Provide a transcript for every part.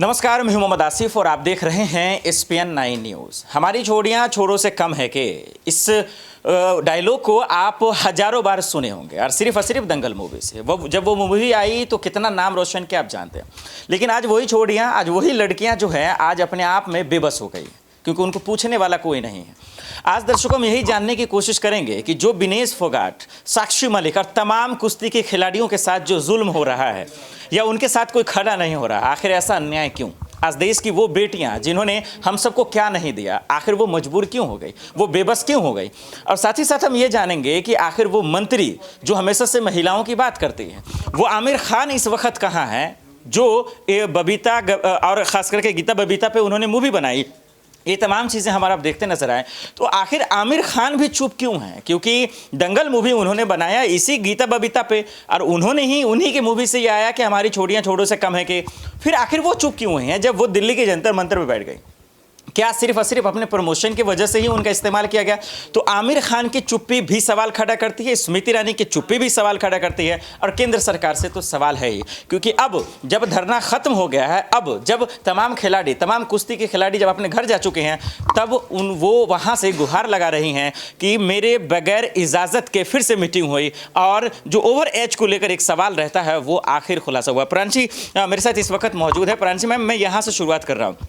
नमस्कार, मैं हूं मोहम्मद आसिफ और आप देख रहे हैं SPN 9 न्यूज़। हमारी छोड़ियां छोरों से कम है कि इस डायलॉग को आप हजारों बार सुने होंगे और सिर्फ दंगल मूवी से। जब वो मूवी आई तो कितना नाम रोशन किया आप जानते हैं। लेकिन आज वही छोड़ियां, आज वही लड़कियां जो हैं आज अपने आप में बेबस हो गई क्योंकि उनको पूछने वाला कोई नहीं है। आज दर्शकों हम यही जानने की कोशिश करेंगे कि जो विनेश फोगाट, साक्षी मलिक और तमाम कुश्ती के खिलाड़ियों के साथ जो जुल्म हो रहा है या उनके साथ कोई खड़ा नहीं हो रहा, आखिर ऐसा अन्याय क्यों? आज देश की वो बेटियां जिन्होंने हम सबको क्या नहीं दिया, आखिर वो मजबूर क्यों हो गई, वो बेबस क्यों हो गई? और साथ ही साथ हम ये जानेंगे कि आखिर वो मंत्री जो हमेशा से महिलाओं की बात करती है, वो आमिर खान इस वक्त कहाँ हैं जो बबीता और ख़ास करके गीता बबीता पे उन्होंने मूवी बनाई। ये तमाम चीज़ें हमारा आप देखते नजर आए तो आखिर आमिर खान भी चुप क्यों हैं? क्योंकि दंगल मूवी उन्होंने बनाया इसी गीता बबीता पे और उन्होंने ही उन्हीं की मूवी से ये आया कि हमारी छोड़ियां छोड़ों से कम है कि फिर आखिर वो चुप क्यों हैं जब वो दिल्ली के जंतर मंतर पे बैठ गई? क्या सिर्फ और सिर्फ अपने प्रमोशन की वजह से ही उनका इस्तेमाल किया गया? तो आमिर खान की चुप्पी भी सवाल खड़ा करती है, स्मृति ईरानी की चुप्पी भी सवाल खड़ा करती है और केंद्र सरकार से तो सवाल है ही। क्योंकि अब जब धरना खत्म हो गया है, अब जब तमाम खिलाड़ी, तमाम कुश्ती के खिलाड़ी जब अपने घर जा चुके हैं, तब वो वहाँ से गुहार लगा रही हैं कि मेरे बगैर इजाज़त के फिर से मीटिंग हुई और जो ओवर एज को लेकर एक सवाल रहता है वो आखिर खुलासा हुआ। प्रांशी मेरे साथ इस वक्त मौजूद है। प्रांशी मैम, मैं यहाँ से शुरुआत कर रहा हूँ।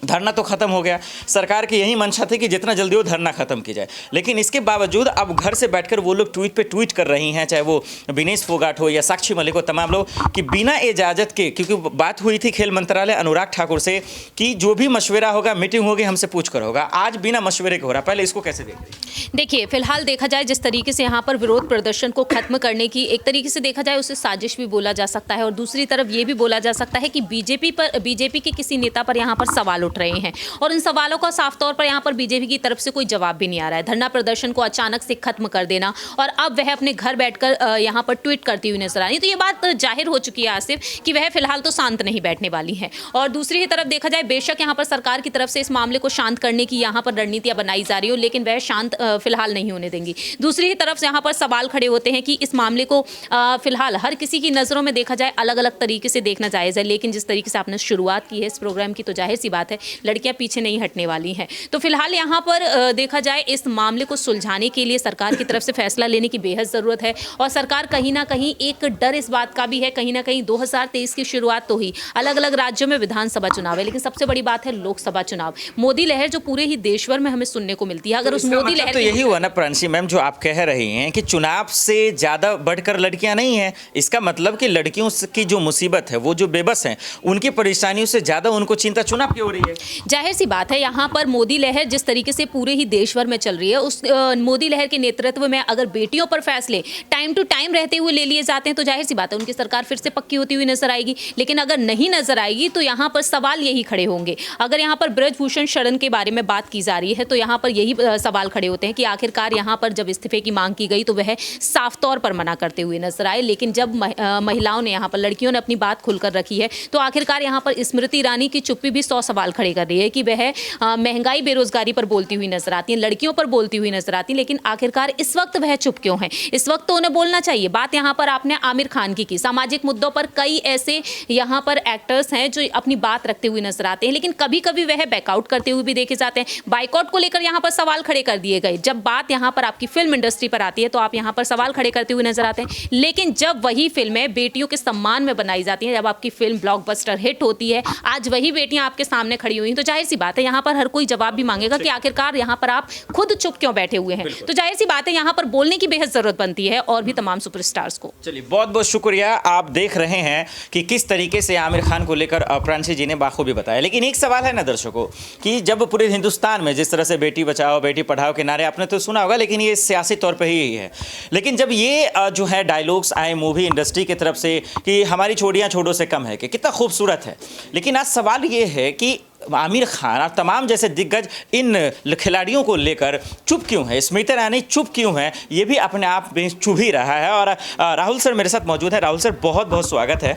धरना तो खत्म हो गया, सरकार की यही मंशा थी कि जितना जल्दी हो धरना खत्म की जाए, लेकिन इसके बावजूद अब घर से बैठकर वो लोग ट्वीट पे ट्वीट कर रही हैं, चाहे वो विनेश फोगाट हो या साक्षी मलिक हो, तमाम लोग, कि बिना इजाज़त के, क्योंकि बात हुई थी खेल मंत्रालय अनुराग ठाकुर से कि जो भी मशवरा होगा, मीटिंग होगी, हमसे पूछ कर होगा, आज बिना मशवरे के हो रहा। पहले इसको कैसे देखते? देखिए, फिलहाल देखा जाए जिस तरीके से यहाँ पर विरोध प्रदर्शन को खत्म करने की एक तरीके से देखा जाए उसे साजिश भी बोला जा सकता है और दूसरी तरफ ये भी बोला जा सकता है कि बीजेपी के किसी नेता पर यहाँ पर सवाल उठ रहे हैं और इन सवालों का साफ तौर पर यहाँ पर बीजेपी की तरफ से कोई जवाब भी नहीं आ रहा है। धरना प्रदर्शन को अचानक से खत्म कर देना और अब वह अपने घर बैठकर यहाँ पर ट्वीट करती हुई नजर आ रही है, तो ये बात जाहिर हो चुकी है आसिफ कि वह फिलहाल तो शांत नहीं बैठने वाली है। और दूसरी ही तरफ देखा जाए, बेशक यहाँ पर सरकार की तरफ से इस मामले को शांत करने की यहाँ पर रणनीतियां बनाई जा रही हो, लेकिन वह शांत फिलहाल नहीं होने देंगी। दूसरी ही तरफ यहाँ पर सवाल खड़े होते हैं कि इस मामले को फिलहाल हर किसी की नज़रों में देखा जाए अलग अलग तरीके से देखना जायज़ है, लेकिन जिस तरीके से आपने शुरुआत की है इस प्रोग्राम की, तो जाहिर सी बात है लड़कियां पीछे नहीं हटने वाली हैं। तो फिलहाल यहाँ पर देखा जाए इस मामले को सुलझाने के लिए सरकार की तरफ से फैसला लेने की बेहद ज़रूरत है और सरकार कहीं ना कहीं एक डर इस बात का भी है, कहीं ना कहीं 2023 की शुरुआत तो ही अलग अलग राज्यों में विधानसभा चुनाव है, लेकिन सबसे बड़ी बात है लोकसभा चुनाव। मोदी लहर जो पूरे ही देशभर में हमें सुनने को मिलती है, अगर उस मोदी लहर तो यही हुआ ना प्रांशी मैम, जो आप कह रही हैं कि चुनाव से ज़्यादा बढ़कर लड़कियां नहीं हैं, इसका मतलब कि लड़कियों की जो मुसीबत है, वो जो बेबस हैं, उनकी परेशानियों से ज़्यादा उनको चिंता चुनाव की हो रही है। जाहिर सी बात है, यहाँ पर मोदी लहर जिस तरीके से पूरे ही देश भर में चल रही है, उस मोदी लहर के नेतृत्व में अगर बेटियों पर फैसले टाइम टू टाइम रहते हुए ले लिए जाते हैं तो जाहिर सी बात है उनकी सरकार फिर से पक्की होती हुई नजर आएगी। लेकिन अगर नहीं नजर आएगी तो यहाँ पर सवाल यही खड़े होंगे। अगर यहाँ पर ब्रजभूषण शरण के बारे में बात की जा रही है तो यहाँ पर यही सवाल खड़े होते हैं कि आखिरकार यहाँ पर जब इस्तीफे की मांग की गई तो वह साफ तौर पर मना करते हुए नजर आए, लेकिन जब महिलाओं ने, यहाँ पर लड़कियों ने अपनी बात खुलकर रखी है तो आखिरकार यहाँ पर स्मृति ईरानी की चुप्पी भी 100 सवाल खड़े कर रही है कि वह महंगाई बेरोजगारी पर बोलती हुई नजर आती हैं, लड़कियों पर बोलती हुई नजर आती हैं, लेकिन आखिरकार इस वक्त वह चुप क्यों है? इस वक्त तो उन्हें बोलना चाहिए। बात यहाँ पर आपने आमिर खान की सामाजिक मुद्दों पर कई ऐसे यहाँ पर एक्टर्स हैं जो अपनी बात रखते हुए नजर आते हैं, लेकिन कभी कभी वह बैकआउट करते हुए भी देखे जाते हैं। बाइकआउट को लेकर यहाँ पर सवाल खड़े कर दिए गए। जब बात यहाँ पर आपकी फिल्म इंडस्ट्री पर आती है तो आप यहाँ पर सवाल खड़े करते हुए नजर आते हैं, लेकिन जब वही फिल्में बेटियों के सम्मान में बनाई जाती हैं, जब आपकी फिल्म ब्लॉकबस्टर हिट होती है, आज वही बेटियां आपके सामने खड़ी हुई, तो जाहिर सी बात है यहाँ पर हर कोई जवाब भी मांगेगा कि आखिरकार यहाँ पर आप खुद चुप क्यों बैठे हुए हैं। तो जाहिर सी बात है यहाँ पर बोलने की बेहद जरूरत बनती है और भी तमाम सुपरस्टार्स को। चलिए, बहुत बहुत शुक्रिया। आप देख रहे हैं कि किस तरीके से आमिर खान को लेकर प्रांशी जी ने बाखूबी बताया, लेकिन एक सवाल है ना दर्शकों कि जब पूरे हिंदुस्तान में जिस तरह से बेटी बचाओ बेटी पढ़ाओ के नारे आपने तो सुना होगा, लेकिन ये सियासी तौर पर ही है। लेकिन जब ये जो है डायलॉग्स आए मूवी इंडस्ट्री की तरफ से कि हमारी छोड़ियाँ छोड़ों से कम है, कि कितना खूबसूरत है, लेकिन आज सवाल ये है कि आमिर खान और तमाम जैसे दिग्गज इन खिलाड़ियों को लेकर चुप क्यों है, स्मृति ईरानी चुप क्यों है, ये भी अपने आप में चुभ ही रहा है। और राहुल सर मेरे साथ मौजूद है। राहुल सर बहुत बहुत स्वागत है।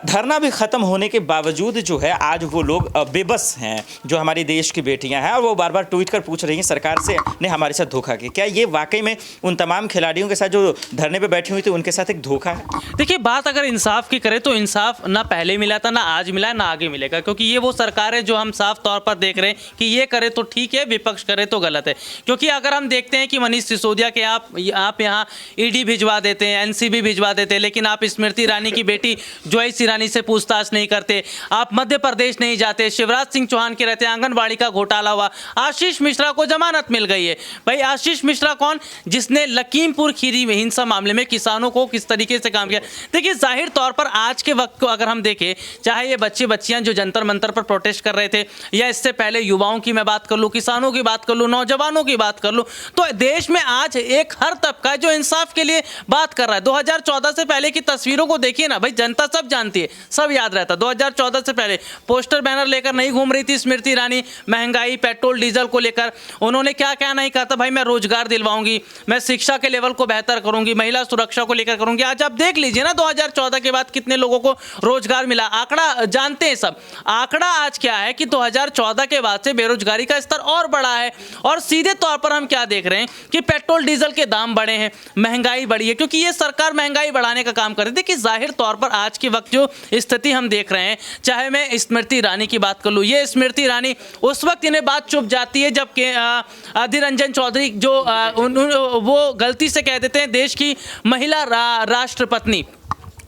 धरना भी ख़त्म होने के बावजूद जो है आज वो लोग बेबस हैं, जो हमारी देश की बेटियां हैं, और वो बार बार ट्वीट कर पूछ रही हैं सरकार से ने हमारे साथ धोखा किया। क्या ये वाकई में उन तमाम खिलाड़ियों के साथ जो धरने पर बैठी हुई थी उनके साथ एक धोखा है? देखिए, बात अगर इंसाफ की करें तो इंसाफ ना पहले मिला था, ना आज मिला है, ना आगे मिलेगा, क्योंकि ये वो सरकार है जो हम साफ तौर पर देख रहे हैं कि ये करे तो ठीक है, विपक्ष करे तो गलत है। क्योंकि अगर हम देखते हैं कि मनीष सिसोदिया के आप यहाँ ईडी भिजवा देते हैं, एनसीबी भिजवा देते हैं, लेकिन आप स्मृति ईरानी की बेटी जोयस ईरानी से पूछताछ नहीं करते, आप मध्य प्रदेश नहीं जाते, शिवराज सिंह चौहान के रहते हैं आंगनबाड़ी का घोटाला हुआ, आशीष मिश्रा को जमानत मिल गई है। भाई आशीष मिश्रा कौन? जिसने लखीमपुर खीरी में हिंसा मामले में किसानों को किस तरीके से काम किया। देखिए, जाहिर तौर पर आज के वक्त को अगर हम देखें, चाहे ये बच्चे बच्चियां जो जंतर मंतर पर प्रोटेस्ट कर रहे थे, या इससे पहले युवाओं की मैं बात कर लूँ, किसानों की बात कर लूँ, नौजवानों की बात कर लूँ, तो देश में आज एक हर तबका है जो इंसाफ के लिए बात कर रहा है। 2014 से पहले की तस्वीरों को देखिए ना भाई, जनता सब जानती है, सब याद रहता है। 2014 से पहले पोस्टर बैनर लेकर नहीं घूम रही थी स्मृति ईरानी, महंगाई पेट्रोल डीजल को लेकर उन्होंने क्या क्या नहीं कहा था, भाई मैं रोजगार दिलवाऊंगी, मैं शिक्षा के लेवल को बेहतर करूंगी, महिला सुरक्षा को लेकर करूंगी। आज आप देख लीजिए ना 2014 के बाद कितने लोगों को रोजगार मिला, आंकड़ा जानते हैं सब। आंकड़ा आज क्या है कि 2014 के बाद से बेरोजगारी का स्तर और बढ़ा है, और सीधे तौर पर हम क्या देख रहे हैं कि पेट्रोल डीजल के दाम बढ़े हैं, महंगाई बढ़ी है, क्योंकि ये सरकार महंगाई बढ़ाने का काम कर रही थी। कि जाहिर तौर पर आज के वक्त जो स्थिति हम देख रहे हैं, चाहे मैं स्मृति ईरानी की बात कर लूँ, ये स्मृति ईरानी उस वक्त इन्हें बात चुप जाती है जबकि अधीर रंजन चौधरी जो वो गलती से कह देते हैं देश की महिला राष्ट्रपति,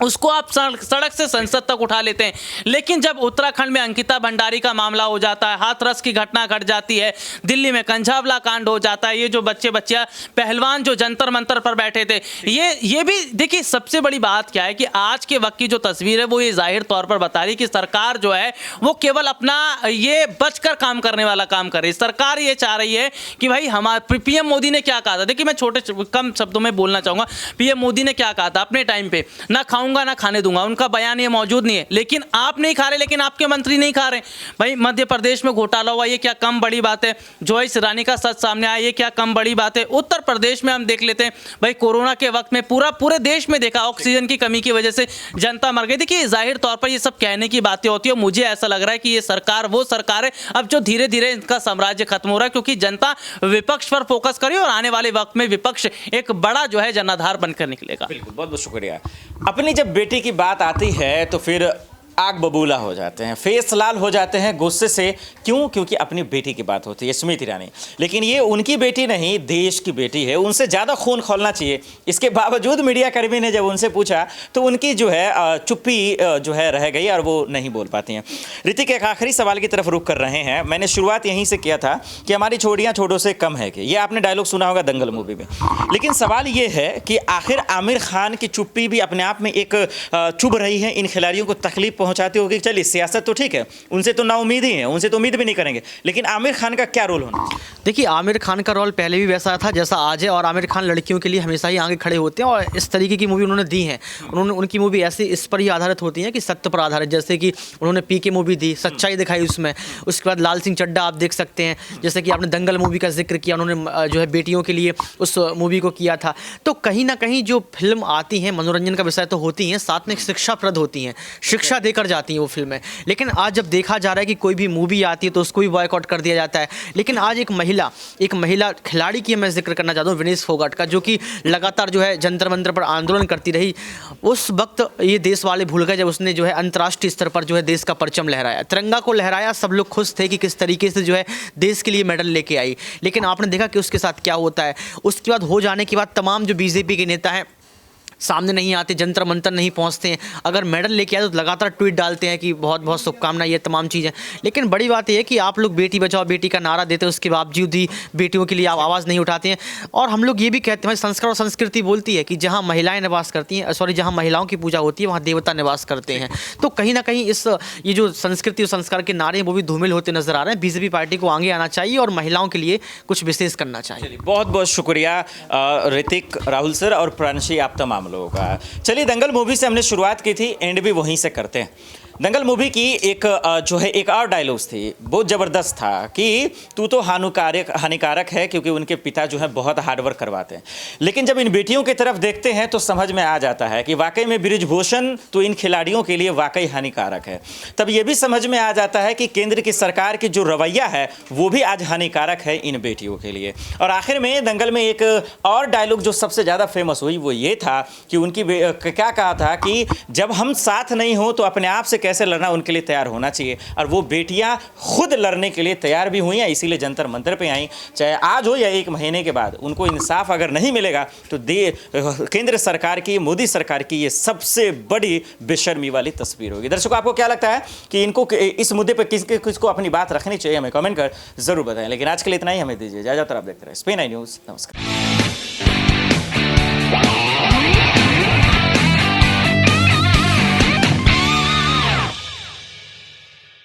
उसको आप सड़क से संसद तक उठा लेते हैं। लेकिन जब उत्तराखंड में अंकिता भंडारी का मामला हो जाता है, हाथरस की घटना घट जाती है, दिल्ली में कंझावला कांड हो जाता है, ये जो बच्चे बच्चियां पहलवान जो जंतर मंतर पर बैठे थे, ये भी देखिए सबसे बड़ी बात क्या है कि आज के वक्त की जो तस्वीर है वो ये जाहिर तौर पर बता रही कि सरकार जो है वो केवल अपना ये बचकर काम करने वाला काम कर रही है। सरकार ये चाह रही है कि भाई हमारे पीएम मोदी ने क्या कहा था, देखिए मैं छोटे कम शब्दों में बोलना चाहूंगा, पीएम मोदी ने क्या कहा था अपने टाइम पे, ना खाऊंगा ना खाने दूंगा, उनका बयान ये मौजूद नहीं है। लेकिन आप नहीं खा रहे, लेकिन आपके मंत्री नहीं खा रहे। भाई मध्य प्रदेश में घोटाला हुआ, ये क्या कम बड़ी बात है? जोयस ईरानी का सच सामने आया, ये क्या कम बड़ी बात है? उत्तर प्रदेश में हम देख लेते हैं, भाई कोरोना के वक्त में पूरे देश में देखा ऑक्सीजन की कमी की वजह से जनता मर गई। देखिए जाहिर तौर पर ये सब कहने की बातें होती है, मुझे ऐसा लग रहा है कि ये सरकार वो सरकार है अब जो धीरे धीरे इनका साम्राज्य खत्म हो रहा है, क्योंकि जनता विपक्ष पर फोकस करी और आने वाले वक्त में विपक्ष एक बड़ा जो है जनाधार बनकर निकलेगा। बिल्कुल, बहुत बहुत शुक्रिया। अपनी जब बेटी की बात आती है तो फिर आग बबूला हो जाते हैं, फेस लाल हो जाते हैं गुस्से से। क्यों? क्योंकि अपनी बेटी की बात होती है, स्मृति ईरानी। लेकिन ये उनकी बेटी नहीं, देश की बेटी है, उनसे ज़्यादा खून खौलना चाहिए। इसके बावजूद मीडिया कर्मी ने जब उनसे पूछा तो उनकी जो है चुप्पी जो है रह गई और वो नहीं बोल पाती हैं। ऋतिक, एक आखिरी सवाल की तरफ रुख कर रहे हैं। मैंने शुरुआत यहीं से किया था कि हमारी छोड़ियाँ छोड़ों से कम है कि ये आपने डायलॉग सुना होगा दंगल मूवी में। लेकिन सवाल ये है कि आखिर आमिर खान की चुप्पी भी अपने आप में एक चुभ रही है, इन खिलाड़ियों को तकलीफ पहुंचाती होगी। चलिए सियासत तो ठीक है, उनसे तो नाउम्मीद ही है, उनसे तो उम्मीद भी नहीं करेंगे, लेकिन आमिर खान का क्या रोल होना? देखिए, आमिर खान का रोल पहले भी वैसा था जैसा आज है, और आमिर खान लड़कियों के लिए हमेशा ही आगे खड़े होते हैं, और इस तरीके की मूवी उन्होंने दी है। उनकी मूवी ऐसी इस पर ही आधारित होती है कि सत्य पर आधारित, जैसे कि उन्होंने पीके मूवी दी, सच्चाई दिखाई उसमें। उसके बाद लाल सिंह चड्ढा आप देख सकते हैं, जैसे कि आपने दंगल मूवी का जिक्र किया, उन्होंने जो है बेटियों के लिए उस मूवी को किया था। तो कहीं ना कहीं जो फिल्म आती हैं मनोरंजन का विषय तो होती हैं, साथ में शिक्षाप्रद होती हैं, शिक्षा देकर जाती हैं वो फिल्में। लेकिन आज जब देखा जा रहा है कि कोई भी मूवी आती है तो उसको भी बॉयकॉट कर दिया जाता है। लेकिन आज एक महिला खिलाड़ी की मैं जिक्र करना चाहता हूँ, विनेश फोगाट का, जो कि लगातार जो है जंतर मंतर पर आंदोलन करती रही। उस वक्त ये देश वाले भूल गए जब उसने जो है अंतर्राष्ट्रीय स्तर पर जो है देश का परचम लहराया, तिरंगा को लहराया। सब लोग खुश थे कि किस तरीके से जो है देश के लिए मेडल लेके आई। लेकिन आपने देखा कि उसके साथ क्या होता है। उसके बाद हो जाने के बाद तमाम जो बीजेपी के नेता हैं सामने नहीं आते, जंतर मंतर नहीं पहुंचते हैं। अगर मेडल लेके आए तो लगातार ट्वीट डालते हैं कि बहुत बहुत शुभकामनाएं, ये तमाम चीज़ें। लेकिन बड़ी बात यह है कि आप लोग बेटी बचाओ बेटी का नारा देते हैं, उसके बावजूद ही बेटियों के लिए आप आवाज़ नहीं उठाते हैं। और हम लोग ये भी कहते हैं, संस्कार और संस्कृति बोलती है कि जहाँ महिलाएं निवास करती हैं, जहाँ महिलाओं की पूजा होती है वहाँ देवता निवास करते हैं। तो कहीं ना कहीं ये जो संस्कृति और संस्कार के नारे हैं वो भी धूमिल होते नजर आ रहे हैं। बीजेपी पार्टी को आगे आना चाहिए और महिलाओं के लिए कुछ विशेष करना चाहिए। बहुत बहुत शुक्रिया ऋतिक, राहुल सर और प्रांशी, आप तमाम लोगों का। चलिए, दंगल मूवी से हमने शुरुआत की थी, एंड भी वहीं से करते हैं। दंगल मूवी की एक जो है एक और डायलॉग्स थी, बहुत ज़बरदस्त था कि तू तो हानिकारक है, क्योंकि उनके पिता जो है बहुत हार्डवर्क करवाते हैं। लेकिन जब इन बेटियों की तरफ देखते हैं तो समझ में आ जाता है कि वाकई में बृजभूषण तो इन खिलाड़ियों के लिए वाकई हानिकारक है। तब ये भी समझ में आ जाता है कि केंद्र की सरकार की जो रवैया है वो भी आज हानिकारक है इन बेटियों के लिए। और आखिर में दंगल में एक और डायलॉग जो सबसे ज़्यादा फेमस हुई वो ये था कि उनकी क्या कहा था कि जब हम साथ नहीं हो तो अपने आप से कैसे लड़ना, उनके लिए तैयार होना चाहिए। और वो बेटियां खुद लड़ने के लिए तैयार भी हुई हैं, इसीलिए जंतर मंतर पे आई। चाहे आज हो या 1 महीने के बाद, उनको इंसाफ अगर नहीं मिलेगा तो केंद्र सरकार की, मोदी सरकार की ये सबसे बड़ी बेशर्मी वाली तस्वीर होगी। दर्शकों, आपको क्या लगता है कि इनको इस मुद्दे पर किसको अपनी बात रखनी चाहिए? हमें कमेंट कर जरूर बताएं। लेकिन आज के लिए इतना ही, हमें दीजिए इजाजत और आप देखते रहे SPN9 न्यूज़। नमस्कार।